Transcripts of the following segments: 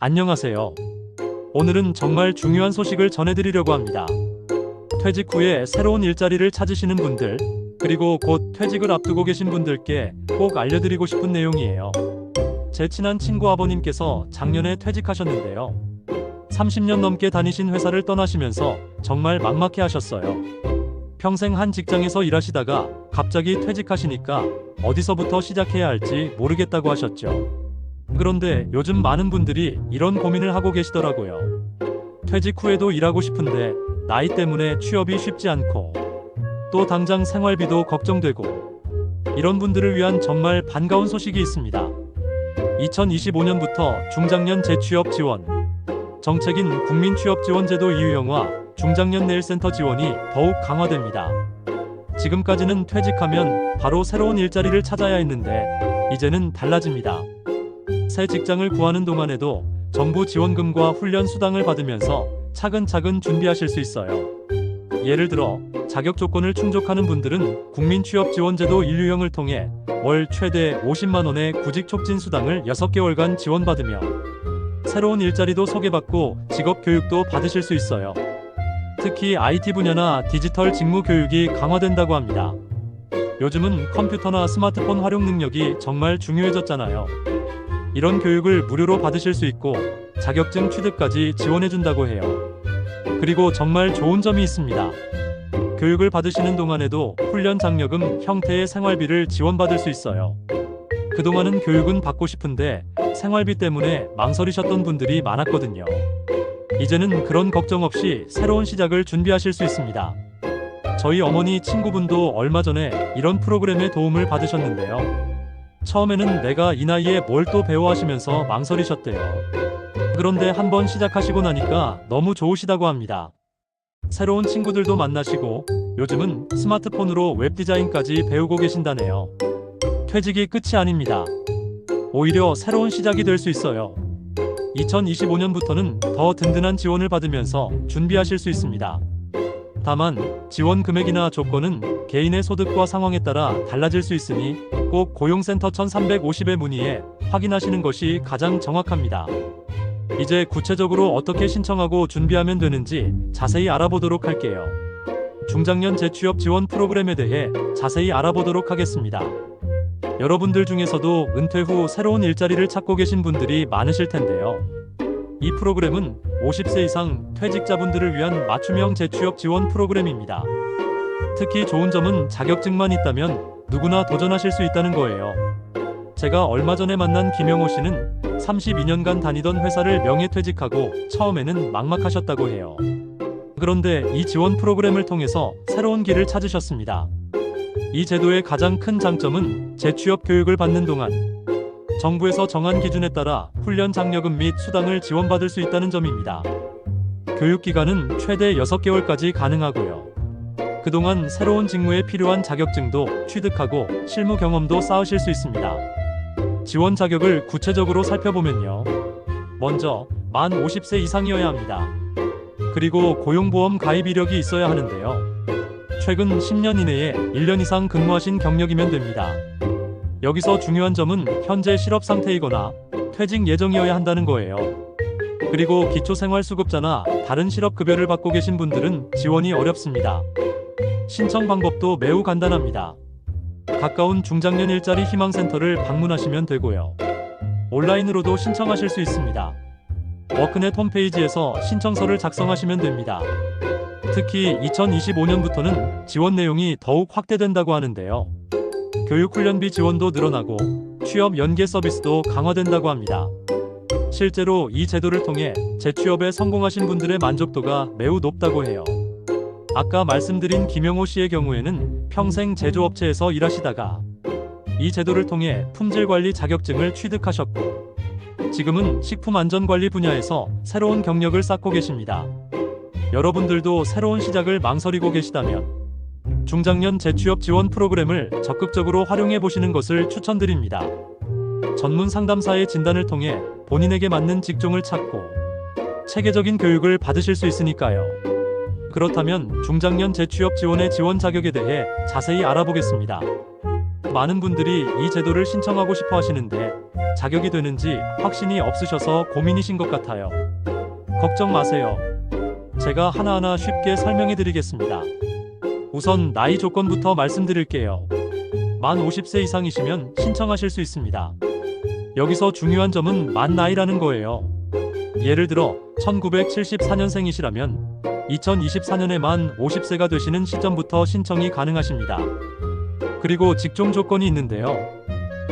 안녕하세요. 오늘은 정말 중요한 소식을 전해드리려고 합니다. 퇴직 후에 새로운 일자리를 찾으시는 분들, 그리고 곧 퇴직을 앞두고 계신 분들께 꼭 알려드리고 싶은 내용이에요. 제 친한 친구 아버님께서 작년에 퇴직하셨는데요. 30년 넘게 다니신 회사를 떠나시면서 정말 막막해 하셨어요. 평생 한 직장에서 일하시다가 갑자기 퇴직하시니까 어디서부터 시작해야 할지 모르겠다고 하셨죠. 그런데 요즘 많은 분들이 이런 고민을 하고 계시더라고요. 퇴직 후에도 일하고 싶은데 나이 때문에 취업이 쉽지 않고 또 당장 생활비도 걱정되고, 이런 분들을 위한 정말 반가운 소식이 있습니다. 2025년부터 중장년 재취업 지원 정책인 국민취업지원제도 이유형화 중장년 내일센터 지원이 더욱 강화됩니다. 지금까지는 퇴직하면 바로 새로운 일자리를 찾아야 했는데 이제는 달라집니다. 새 직장을 구하는 동안에도 정부 지원금과 훈련 수당을 받으면서 차근차근 준비하실 수 있어요. 예를 들어 자격 조건을 충족하는 분들은 국민취업지원제도 1유형을 통해 월 최대 50만 원의 구직 촉진 수당을 6개월간 지원받으며 새로운 일자리도 소개받고 직업 교육도 받으실 수 있어요. 특히 IT 분야나 디지털 직무 교육이 강화된다고 합니다. 요즘은 컴퓨터나 스마트폰 활용 능력이 정말 중요해졌잖아요. 이런 교육을 무료로 받으실 수 있고 자격증 취득까지 지원해준다고 해요. 그리고 정말 좋은 점이 있습니다. 교육을 받으시는 동안에도 훈련 장려금 형태의 생활비를 지원받을 수 있어요. 그동안은 교육은 받고 싶은데 생활비 때문에 망설이셨던 분들이 많았거든요. 이제는 그런 걱정 없이 새로운 시작을 준비하실 수 있습니다. 저희 어머니 친구분도 얼마 전에 이런 프로그램의 도움을 받으셨는데요. 처음에는 내가 이 나이에 뭘 또 배워 하시면서 망설이셨대요. 그런데 한번 시작하시고 나니까 너무 좋으시다고 합니다. 새로운 친구들도 만나시고 요즘은 스마트폰으로 웹디자인까지 배우고 계신다네요. 퇴직이 끝이 아닙니다. 오히려 새로운 시작이 될 수 있어요. 2025년부터는 더 든든한 지원을 받으면서 준비하실 수 있습니다. 다만 지원 금액이나 조건은 개인의 소득과 상황에 따라 달라질 수 있으니 꼭 고용센터 1350에 문의해 확인하시는 것이 가장 정확합니다. 이제 구체적으로 어떻게 신청하고 준비하면 되는지 자세히 알아보도록 할게요. 중장년 재취업 지원 프로그램에 대해 자세히 알아보도록 하겠습니다. 여러분들 중에서도 은퇴 후 새로운 일자리를 찾고 계신 분들이 많으실 텐데요. 이 프로그램은 50세 이상 퇴직자분들을 위한 맞춤형 재취업 지원 프로그램입니다. 특히 좋은 점은 자격증만 있다면 누구나 도전하실 수 있다는 거예요. 제가 얼마 전에 만난 김영호 씨는 32년간 다니던 회사를 명예퇴직하고 처음에는 막막하셨다고 해요. 그런데 이 지원 프로그램을 통해서 새로운 길을 찾으셨습니다. 이 제도의 가장 큰 장점은 재취업 교육을 받는 동안 정부에서 정한 기준에 따라 훈련 장려금 및 수당을 지원받을 수 있다는 점입니다. 교육기간은 최대 6개월까지 가능하고요. 그동안 새로운 직무에 필요한 자격증도 취득하고 실무 경험도 쌓으실 수 있습니다. 지원 자격을 구체적으로 살펴보면요. 먼저 만 50세 이상이어야 합니다. 그리고 고용보험 가입 이력이 있어야 하는데요. 최근 10년 이내에 1년 이상 근무하신 경력이면 됩니다. 여기서 중요한 점은 현재 실업 상태이거나 퇴직 예정이어야 한다는 거예요. 그리고 기초생활수급자나 다른 실업급여를 받고 계신 분들은 지원이 어렵습니다. 신청 방법도 매우 간단합니다. 가까운 중장년 일자리 희망센터를 방문하시면 되고요. 온라인으로도 신청하실 수 있습니다. 워크넷 홈페이지에서 신청서를 작성하시면 됩니다. 특히 2025년부터는 지원 내용이 더욱 확대된다고 하는데요. 교육훈련비 지원도 늘어나고 취업 연계 서비스도 강화된다고 합니다. 실제로 이 제도를 통해 재취업에 성공하신 분들의 만족도가 매우 높다고 해요. 아까 말씀드린 김영호 씨의 경우에는 평생 제조업체에서 일하시다가 이 제도를 통해 품질관리 자격증을 취득하셨고 지금은 식품안전관리 분야에서 새로운 경력을 쌓고 계십니다. 여러분들도 새로운 시작을 망설이고 계시다면 중장년 재취업 지원 프로그램을 적극적으로 활용해 보시는 것을 추천드립니다. 전문 상담사의 진단을 통해 본인에게 맞는 직종을 찾고 체계적인 교육을 받으실 수 있으니까요. 그렇다면 중장년 재취업 지원의 지원 자격에 대해 자세히 알아보겠습니다. 많은 분들이 이 제도를 신청하고 싶어 하시는데 자격이 되는지 확신이 없으셔서 고민이신 것 같아요. 걱정 마세요. 제가 하나하나 쉽게 설명해 드리겠습니다. 우선 나이 조건부터 말씀드릴게요. 만 50세 이상이시면 신청하실 수 있습니다. 여기서 중요한 점은 만 나이라는 거예요. 예를 들어 1974년생이시라면 2024년에 만 50세가 되시는 시점부터 신청이 가능하십니다. 그리고 직종 조건이 있는데요.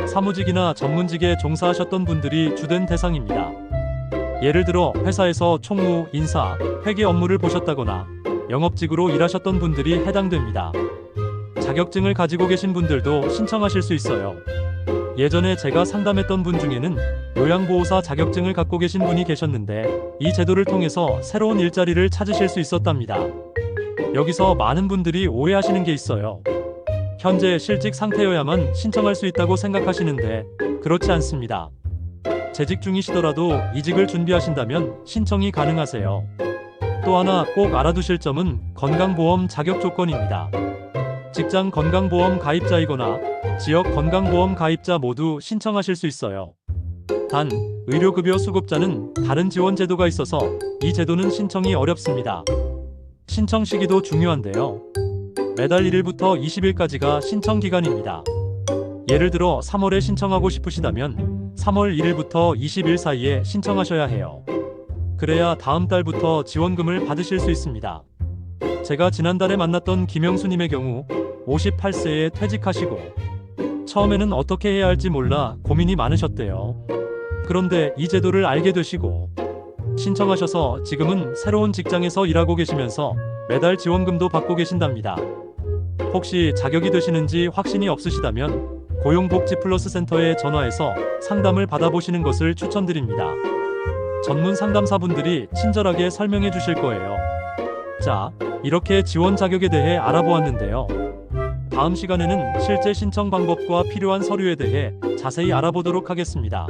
사무직이나 전문직에 종사하셨던 분들이 주된 대상입니다. 예를 들어 회사에서 총무, 인사, 회계 업무를 보셨다거나 영업직으로 일하셨던 분들이 해당됩니다. 자격증을 가지고 계신 분들도 신청하실 수 있어요. 예전에 제가 상담했던 분 중에는 요양보호사 자격증을 갖고 계신 분이 계셨는데 이 제도를 통해서 새로운 일자리를 찾으실 수 있었답니다. 여기서 많은 분들이 오해하시는 게 있어요. 현재 실직 상태여야만 신청할 수 있다고 생각하시는데 그렇지 않습니다. 재직 중이시더라도 이직을 준비하신다면 신청이 가능하세요. 또 하나 꼭 알아두실 점은 건강보험 자격 조건입니다. 직장 건강보험 가입자이거나 지역 건강보험 가입자 모두 신청하실 수 있어요. 단, 의료급여 수급자는 다른 지원 제도가 있어서 이 제도는 신청이 어렵습니다. 신청 시기도 중요한데요. 매달 1일부터 20일까지가 신청 기간입니다. 예를 들어 3월에 신청하고 싶으시다면 3월 1일부터 20일 사이에 신청하셔야 해요. 그래야 다음 달부터 지원금을 받으실 수 있습니다. 제가 지난달에 만났던 김영수님의 경우 58세에 퇴직하시고 처음에는 어떻게 해야 할지 몰라 고민이 많으셨대요. 그런데 이 제도를 알게 되시고 신청하셔서 지금은 새로운 직장에서 일하고 계시면서 매달 지원금도 받고 계신답니다. 혹시 자격이 되시는지 확신이 없으시다면 고용복지플러스센터에 전화해서 상담을 받아보시는 것을 추천드립니다. 전문 상담사분들이 친절하게 설명해 주실 거예요. 자, 이렇게 지원 자격에 대해 알아보았는데요. 다음 시간에는 실제 신청 방법과 필요한 서류에 대해 자세히 알아보도록 하겠습니다.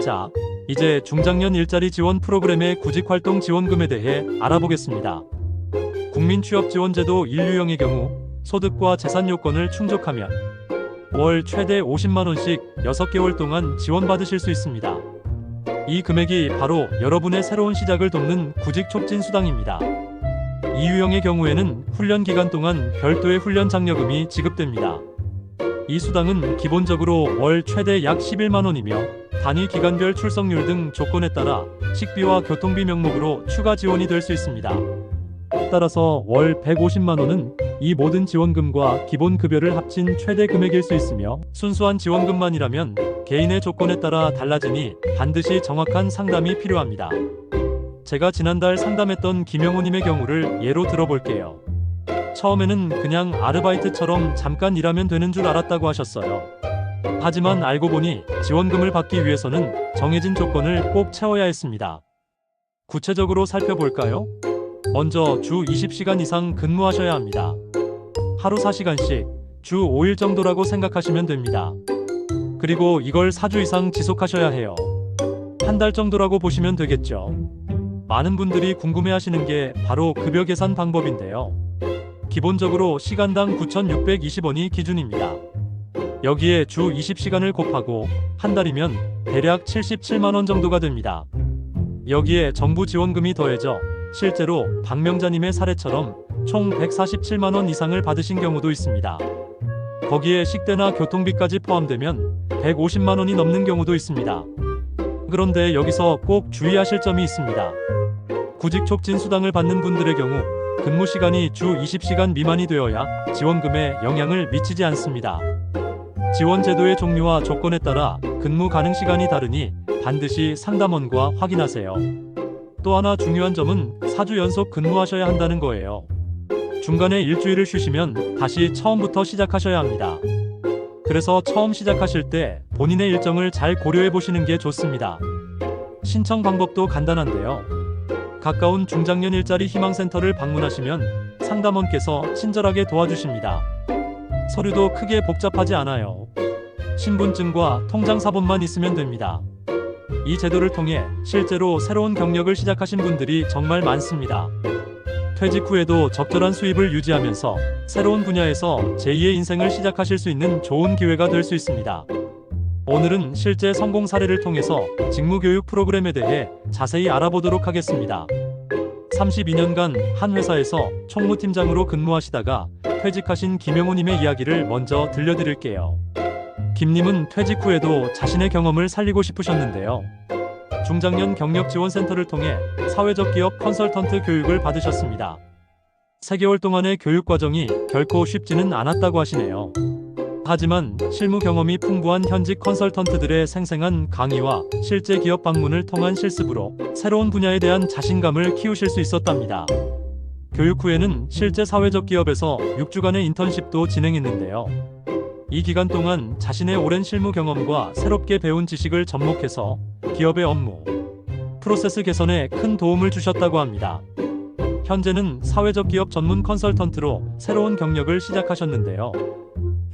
자, 이제 중장년 일자리 지원 프로그램의 구직활동 지원금에 대해 알아보겠습니다. 국민취업지원제도 1유형의 경우 소득과 재산 요건을 충족하면 월 최대 50만원씩 6개월 동안 지원받으실 수 있습니다. 이 금액이 바로 여러분의 새로운 시작을 돕는 구직 촉진 수당입니다. 2유형의 경우에는 훈련 기간 동안 별도의 훈련 장려금이 지급됩니다. 이 수당은 기본적으로 월 최대 약 11만원이며 단위 기간별 출석률 등 조건에 따라 식비와 교통비 명목으로 추가 지원이 될 수 있습니다. 따라서 월 150만원은 이 모든 지원금과 기본 급여를 합친 최대 금액일 수 있으며 순수한 지원금만이라면 개인의 조건에 따라 달라지니 반드시 정확한 상담이 필요합니다. 제가 지난달 상담했던 김영호님의 경우를 예로 들어볼게요. 처음에는 그냥 아르바이트처럼 잠깐 일하면 되는 줄 알았다고 하셨어요. 하지만 알고 보니 지원금을 받기 위해서는 정해진 조건을 꼭 채워야 했습니다. 구체적으로 살펴볼까요? 먼저 주 20시간 이상 근무하셔야 합니다. 하루 4시간씩 주 5일 정도라고 생각하시면 됩니다. 그리고 이걸 4주 이상 지속하셔야 해요. 한 달 정도라고 보시면 되겠죠. 많은 분들이 궁금해하시는 게 바로 급여 계산 방법인데요. 기본적으로 시간당 9,620원이 기준입니다. 여기에 주 20시간을 곱하고 한 달이면 대략 77만원 정도가 됩니다. 여기에 정부 지원금이 더해져 실제로 박명자님의 사례처럼 총 147만원 이상을 받으신 경우도 있습니다. 거기에 식대나 교통비까지 포함되면 150만원이 넘는 경우도 있습니다. 그런데 여기서 꼭 주의하실 점이 있습니다. 구직 촉진 수당을 받는 분들의 경우 근무 시간이 주 20시간 미만이 되어야 지원금에 영향을 미치지 않습니다. 지원 제도의 종류와 조건에 따라 근무 가능 시간이 다르니 반드시 상담원과 확인하세요. 또 하나 중요한 점은 4주 연속 근무하셔야 한다는 거예요. 중간에 일주일을 쉬시면 다시 처음부터 시작하셔야 합니다. 그래서 처음 시작하실 때 본인의 일정을 잘 고려해 보시는 게 좋습니다. 신청 방법도 간단한데요. 가까운 중장년 일자리 희망센터를 방문하시면 상담원께서 친절하게 도와주십니다. 서류도 크게 복잡하지 않아요. 신분증과 통장 사본만 있으면 됩니다. 이 제도를 통해 실제로 새로운 경력을 시작하신 분들이 정말 많습니다. 퇴직 후에도 적절한 수입을 유지하면서 새로운 분야에서 제2의 인생을 시작하실 수 있는 좋은 기회가 될 수 있습니다. 오늘은 실제 성공 사례를 통해서 직무교육 프로그램에 대해 자세히 알아보도록 하겠습니다. 32년간 한 회사에서 총무팀장으로 근무하시다가 퇴직하신 김영호님의 이야기를 먼저 들려드릴게요. 김님은 퇴직 후에도 자신의 경험을 살리고 싶으셨는데요. 중장년 경력지원센터를 통해 사회적 기업 컨설턴트 교육을 받으셨습니다. 3개월 동안의 교육 과정이 결코 쉽지는 않았다고 하시네요. 하지만 실무 경험이 풍부한 현직 컨설턴트들의 생생한 강의와 실제 기업 방문을 통한 실습으로 새로운 분야에 대한 자신감을 키우실 수 있었답니다. 교육 후에는 실제 사회적 기업에서 6주간의 인턴십도 진행했는데요. 이 기간 동안 자신의 오랜 실무 경험과 새롭게 배운 지식을 접목해서 기업의 업무, 프로세스 개선에 큰 도움을 주셨다고 합니다. 현재는 사회적 기업 전문 컨설턴트로 새로운 경력을 시작하셨는데요.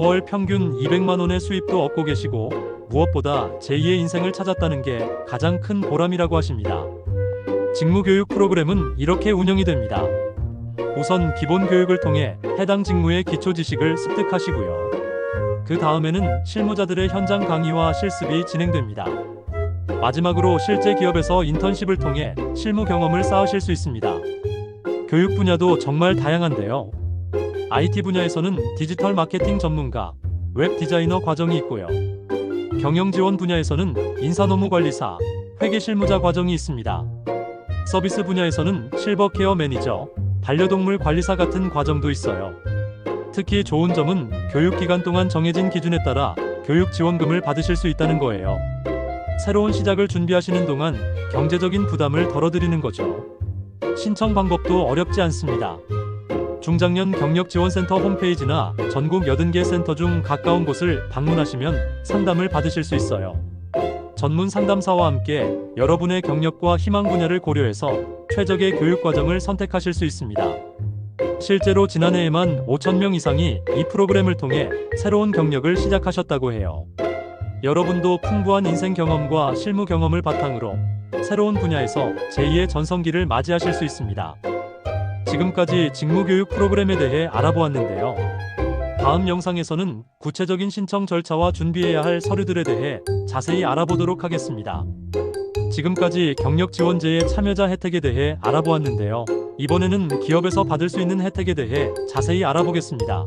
월 평균 200만 원의 수입도 얻고 계시고 무엇보다 제2의 인생을 찾았다는 게 가장 큰 보람이라고 하십니다. 직무교육 프로그램은 이렇게 운영이 됩니다. 우선 기본 교육을 통해 해당 직무의 기초 지식을 습득하시고요. 그 다음에는 실무자들의 현장 강의와 실습이 진행됩니다. 마지막으로 실제 기업에서 인턴십을 통해 실무 경험을 쌓으실 수 있습니다. 교육 분야도 정말 다양한데요. IT 분야에서는 디지털 마케팅 전문가, 웹 디자이너 과정이 있고요. 경영 지원 분야에서는 인사노무관리사, 회계 실무자 과정이 있습니다. 서비스 분야에서는 실버 케어 매니저, 반려동물 관리사 같은 과정도 있어요. 특히 좋은 점은 교육 기간 동안 정해진 기준에 따라 교육 지원금을 받으실 수 있다는 거예요. 새로운 시작을 준비하시는 동안 경제적인 부담을 덜어드리는 거죠. 신청 방법도 어렵지 않습니다. 중장년 경력지원센터 홈페이지나 전국 80개 센터 중 가까운 곳을 방문하시면 상담을 받으실 수 있어요. 전문 상담사와 함께 여러분의 경력과 희망 분야를 고려해서 최적의 교육 과정을 선택하실 수 있습니다. 실제로 지난해에만 5,000명 이상이 이 프로그램을 통해 새로운 경력을 시작하셨다고 해요. 여러분도 풍부한 인생 경험과 실무 경험을 바탕으로 새로운 분야에서 제2의 전성기를 맞이하실 수 있습니다. 지금까지 직무교육 프로그램에 대해 알아보았는데요. 다음 영상에서는 구체적인 신청 절차와 준비해야 할 서류들에 대해 자세히 알아보도록 하겠습니다. 지금까지 경력지원제의 참여자 혜택에 대해 알아보았는데요. 이번에는 기업에서 받을 수 있는 혜택에 대해 자세히 알아보겠습니다.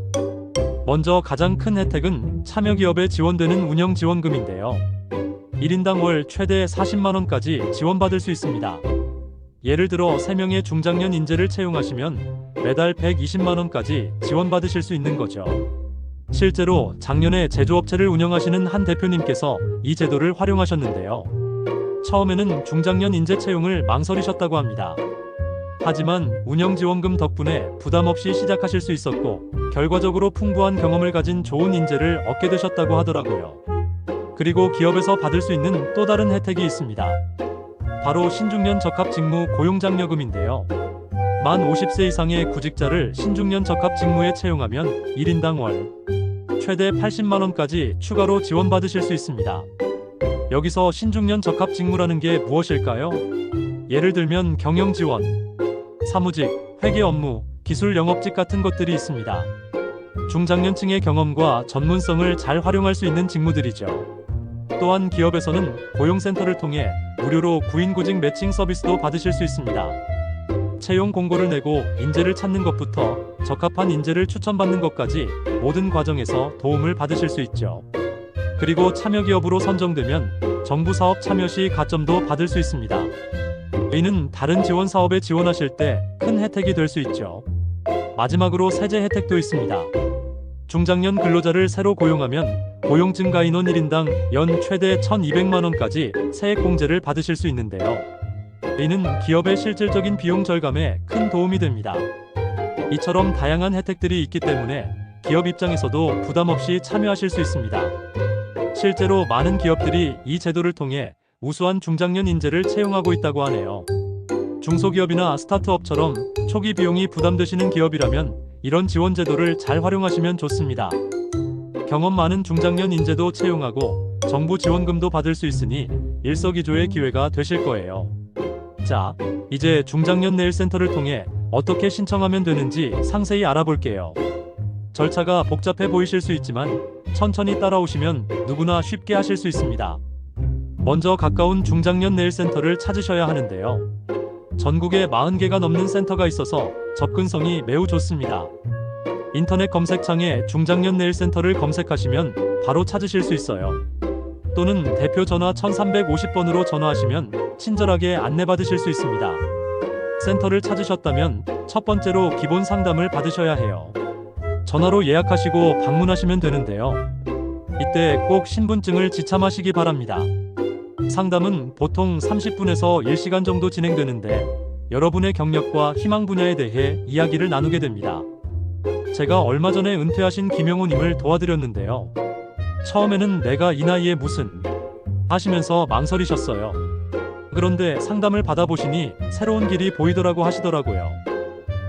먼저 가장 큰 혜택은 참여기업에 지원되는 운영지원금인데요. 1인당 월 최대 40만원까지 지원받을 수 있습니다. 예를 들어 3명의 중장년 인재를 채용하시면 매달 120만원까지 지원받으실 수 있는 거죠. 실제로 작년에 제조업체를 운영하시는 한 대표님께서 이 제도를 활용하셨는데요. 처음에는 중장년 인재 채용을 망설이셨다고 합니다. 하지만 운영지원금 덕분에 부담 없이 시작하실 수 있었고 결과적으로 풍부한 경험을 가진 좋은 인재를 얻게 되셨다고 하더라고요. 그리고 기업에서 받을 수 있는 또 다른 혜택이 있습니다. 바로 신중년 적합 직무 고용장려금인데요. 만 50세 이상의 구직자를 신중년 적합 직무에 채용하면 1인당 월 최대 80만원까지 추가로 지원받으실 수 있습니다. 여기서 신중년 적합 직무라는 게 무엇일까요? 예를 들면 경영지원, 사무직, 회계 업무, 기술 영업직 같은 것들이 있습니다. 중장년층의 경험과 전문성을 잘 활용할 수 있는 직무들이죠. 또한 기업에서는 고용센터를 통해 무료로 구인구직 매칭 서비스도 받으실 수 있습니다. 채용 공고를 내고 인재를 찾는 것부터 적합한 인재를 추천받는 것까지 모든 과정에서 도움을 받으실 수 있죠. 그리고 참여기업으로 선정되면 정부 사업 참여 시 가점도 받을 수 있습니다. 이는 다른 지원 사업에 지원하실 때 큰 혜택이 될 수 있죠. 마지막으로 세제 혜택도 있습니다. 중장년 근로자를 새로 고용하면 고용 증가 인원 1인당 연 최대 1,200만원까지 세액공제를 받으실 수 있는데요. 이는 기업의 실질적인 비용 절감에 큰 도움이 됩니다. 이처럼 다양한 혜택들이 있기 때문에 기업 입장에서도 부담 없이 참여하실 수 있습니다. 실제로 많은 기업들이 이 제도를 통해 우수한 중장년 인재를 채용하고 있다고 하네요. 중소기업이나 스타트업처럼 초기 비용이 부담되시는 기업이라면 이런 지원 제도를 잘 활용하시면 좋습니다. 경험 많은 중장년 인재도 채용하고 정부 지원금도 받을 수 있으니 일석이조의 기회가 되실 거예요. 자, 이제 중장년 내일센터를 통해 어떻게 신청하면 되는지 상세히 알아볼게요. 절차가 복잡해 보이실 수 있지만 천천히 따라오시면 누구나 쉽게 하실 수 있습니다. 먼저 가까운 중장년 네일센터를 찾으셔야 하는데요. 전국에 40개가 넘는 센터가 있어서 접근성이 매우 좋습니다. 인터넷 검색창에 중장년 네일센터를 검색하시면 바로 찾으실 수 있어요. 또는 대표 전화 1350번으로 전화하시면 친절하게 안내받으실 수 있습니다. 센터를 찾으셨다면 첫 번째로 기본 상담을 받으셔야 해요. 전화로 예약하시고 방문하시면 되는데요. 이때 꼭 신분증을 지참하시기 바랍니다. 상담은 보통 30분에서 1시간 정도 진행되는데 여러분의 경력과 희망 분야에 대해 이야기를 나누게 됩니다. 제가 얼마 전에 은퇴하신 김영호님을 도와드렸는데요. 처음에는 내가 이 나이에 무슨 하시면서 망설이셨어요. 그런데 상담을 받아보시니 새로운 길이 보이더라고 하시더라고요.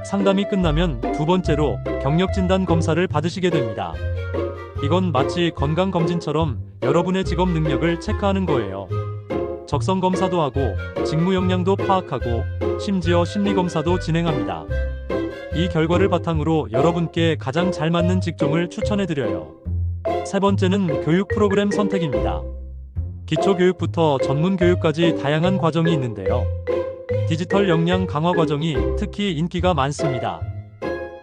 상담이 끝나면 두 번째로 경력진단 검사를 받으시게 됩니다. 이건 마치 건강검진처럼 여러분의 직업 능력을 체크하는 거예요. 적성 검사도 하고 직무 역량도 파악하고 심지어 심리검사도 진행합니다. 이 결과를 바탕으로 여러분께 가장 잘 맞는 직종을 추천해드려요. 세 번째는 교육 프로그램 선택입니다. 기초교육부터 전문교육까지 다양한 과정이 있는데요. 디지털 역량 강화 과정이 특히 인기가 많습니다.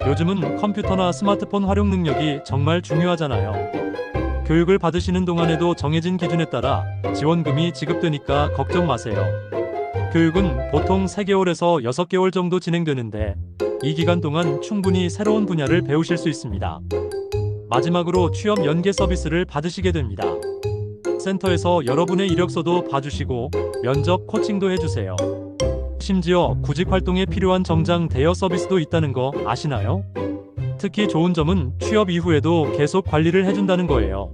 요즘은 컴퓨터나 스마트폰 활용 능력이 정말 중요하잖아요. 교육을 받으시는 동안에도 정해진 기준에 따라 지원금이 지급되니까 걱정 마세요. 교육은 보통 3개월에서 6개월 정도 진행되는데 이 기간 동안 충분히 새로운 분야를 배우실 수 있습니다. 마지막으로 취업 연계 서비스를 받으시게 됩니다. 센터에서 여러분의 이력서도 봐주시고 면접 코칭도 해주세요. 심지어 구직 활동에 필요한 정장 대여 서비스도 있다는 거 아시나요? 특히 좋은 점은 취업 이후에도 계속 관리를 해준다는 거예요.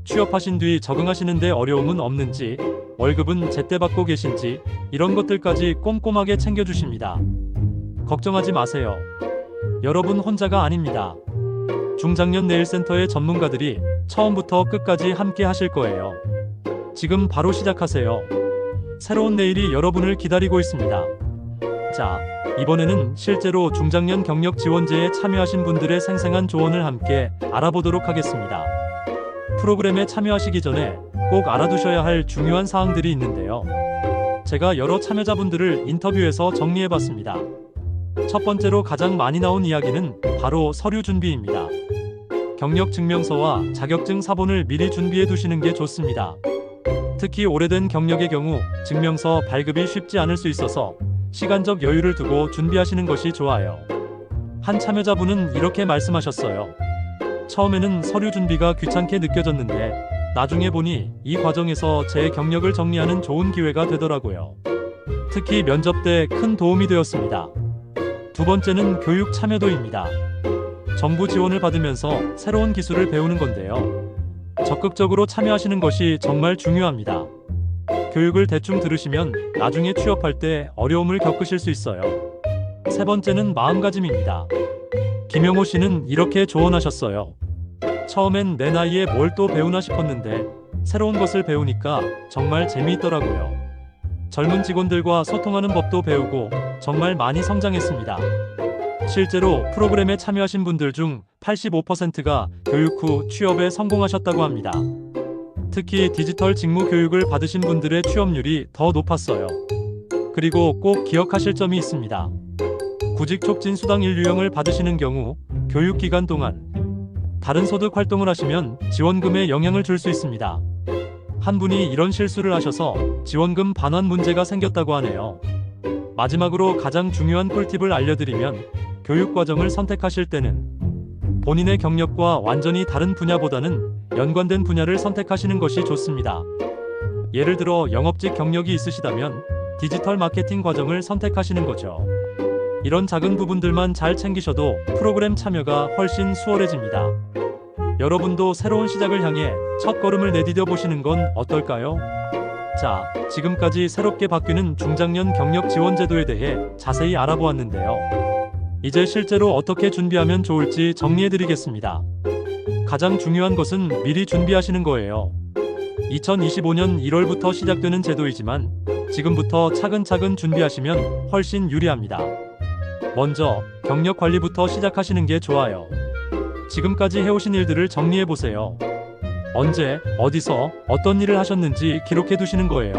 취업하신 뒤 적응하시는데 어려움은 없는지, 월급은 제때 받고 계신지 이런 것들까지 꼼꼼하게 챙겨주십니다. 걱정하지 마세요. 여러분 혼자가 아닙니다. 중장년 네일센터의 전문가들이 처음부터 끝까지 함께 하실 거예요. 지금 바로 시작하세요. 새로운 내일이 여러분을 기다리고 있습니다. 자, 이번에는 실제로 중장년 경력 지원제에 참여하신 분들의 생생한 조언을 함께 알아보도록 하겠습니다. 프로그램에 참여하시기 전에 꼭 알아두셔야 할 중요한 사항들이 있는데요. 제가 여러 참여자분들을 인터뷰해서 정리해봤습니다. 첫 번째로 가장 많이 나온 이야기는 바로 서류 준비입니다. 경력 증명서와 자격증 사본을 미리 준비해 두시는 게 좋습니다. 특히 오래된 경력의 경우 증명서 발급이 쉽지 않을 수 있어서 시간적 여유를 두고 준비하시는 것이 좋아요. 한 참여자분은 이렇게 말씀하셨어요. 처음에는 서류 준비가 귀찮게 느껴졌는데 나중에 보니 이 과정에서 제 경력을 정리하는 좋은 기회가 되더라고요. 특히 면접 때 큰 도움이 되었습니다. 두 번째는 교육 참여도입니다. 정부 지원을 받으면서 새로운 기술을 배우는 건데요. 적극적으로 참여하시는 것이 정말 중요합니다. 교육을 대충 들으시면 나중에 취업할 때 어려움을 겪으실 수 있어요. 세 번째는 마음가짐입니다. 김영호 씨는 이렇게 조언하셨어요. 처음엔 내 나이에 뭘 또 배우나 싶었는데 새로운 것을 배우니까 정말 재미있더라고요. 젊은 직원들과 소통하는 법도 배우고 정말 많이 성장했습니다. 실제로 프로그램에 참여하신 분들 중 85%가 교육 후 취업에 성공하셨다고 합니다. 특히 디지털 직무 교육을 받으신 분들의 취업률이 더 높았어요. 그리고 꼭 기억하실 점이 있습니다. 구직 촉진 수당 1유형을 받으시는 경우 교육 기간 동안 다른 소득 활동을 하시면 지원금에 영향을 줄 수 있습니다. 한 분이 이런 실수를 하셔서 지원금 반환 문제가 생겼다고 하네요. 마지막으로 가장 중요한 꿀팁을 알려드리면 교육 과정을 선택하실 때는 본인의 경력과 완전히 다른 분야보다는 연관된 분야를 선택하시는 것이 좋습니다. 예를 들어 영업직 경력이 있으시다면 디지털 마케팅 과정을 선택하시는 거죠. 이런 작은 부분들만 잘 챙기셔도 프로그램 참여가 훨씬 수월해집니다. 여러분도 새로운 시작을 향해 첫걸음을 내디뎌 보시는 건 어떨까요? 자, 지금까지 새롭게 바뀌는 중장년 경력 지원 제도에 대해 자세히 알아보았는데요. 이제 실제로 어떻게 준비하면 좋을지 정리해드리겠습니다. 가장 중요한 것은 미리 준비하시는 거예요. 2025년 1월부터 시작되는 제도이지만 지금부터 차근차근 준비하시면 훨씬 유리합니다. 먼저 경력 관리부터 시작하시는 게 좋아요. 지금까지 해오신 일들을 정리해 보세요. 언제, 어디서, 어떤 일을 하셨는지 기록해 두시는 거예요.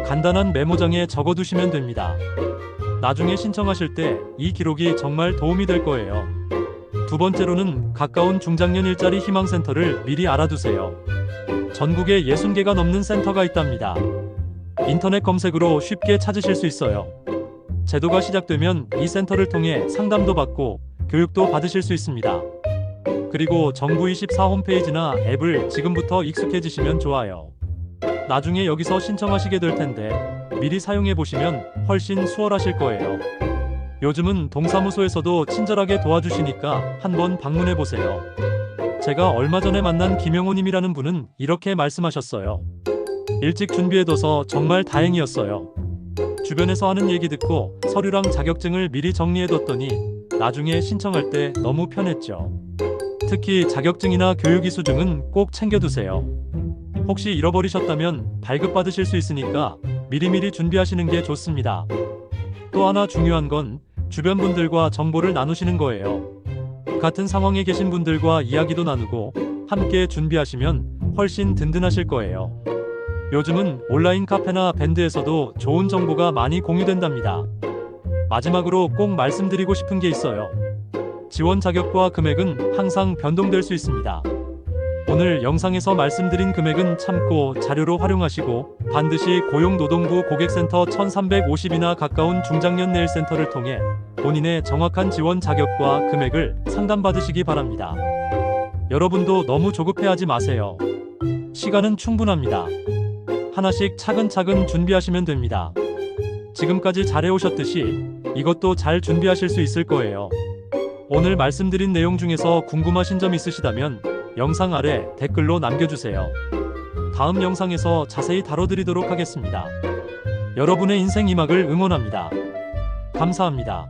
간단한 메모장에 적어 두시면 됩니다. 나중에 신청하실 때 이 기록이 정말 도움이 될 거예요. 두 번째로는 가까운 중장년 일자리 희망센터를 미리 알아두세요. 전국에 60개가 넘는 센터가 있답니다. 인터넷 검색으로 쉽게 찾으실 수 있어요. 제도가 시작되면 이 센터를 통해 상담도 받고 교육도 받으실 수 있습니다. 그리고 정부24 홈페이지나 앱을 지금부터 익숙해지시면 좋아요. 나중에 여기서 신청하시게 될 텐데 미리 사용해 보시면 훨씬 수월하실 거예요. 요즘은 동사무소에서도 친절하게 도와주시니까 한번 방문해 보세요. 제가 얼마 전에 만난 김영호님이라는 분은 이렇게 말씀하셨어요. 일찍 준비해둬서 정말 다행이었어요. 주변에서 하는 얘기 듣고 서류랑 자격증을 미리 정리해뒀더니 나중에 신청할 때 너무 편했죠. 특히 자격증이나 교육이수증은 꼭 챙겨두세요. 혹시 잃어버리셨다면 발급받으실 수 있으니까 미리미리 준비하시는 게 좋습니다. 또 하나 중요한 건 주변 분들과 정보를 나누시는 거예요. 같은 상황에 계신 분들과 이야기도 나누고 함께 준비하시면 훨씬 든든하실 거예요. 요즘은 온라인 카페나 밴드에서도 좋은 정보가 많이 공유된답니다. 마지막으로 꼭 말씀드리고 싶은 게 있어요. 지원 자격과 금액은 항상 변동될 수 있습니다. 오늘 영상에서 말씀드린 금액은 참고 자료로 활용하시고 반드시 고용노동부 고객센터 1350이나 가까운 중장년 내일센터를 통해 본인의 정확한 지원 자격과 금액을 상담받으시기 바랍니다. 여러분도 너무 조급해하지 마세요. 시간은 충분합니다. 하나씩 차근차근 준비하시면 됩니다. 지금까지 잘해오셨듯이 이것도 잘 준비하실 수 있을 거예요. 오늘 말씀드린 내용 중에서 궁금하신 점 있으시다면 영상 아래 댓글로 남겨주세요. 다음 영상에서 자세히 다뤄드리도록 하겠습니다. 여러분의 인생 2막을 응원합니다. 감사합니다.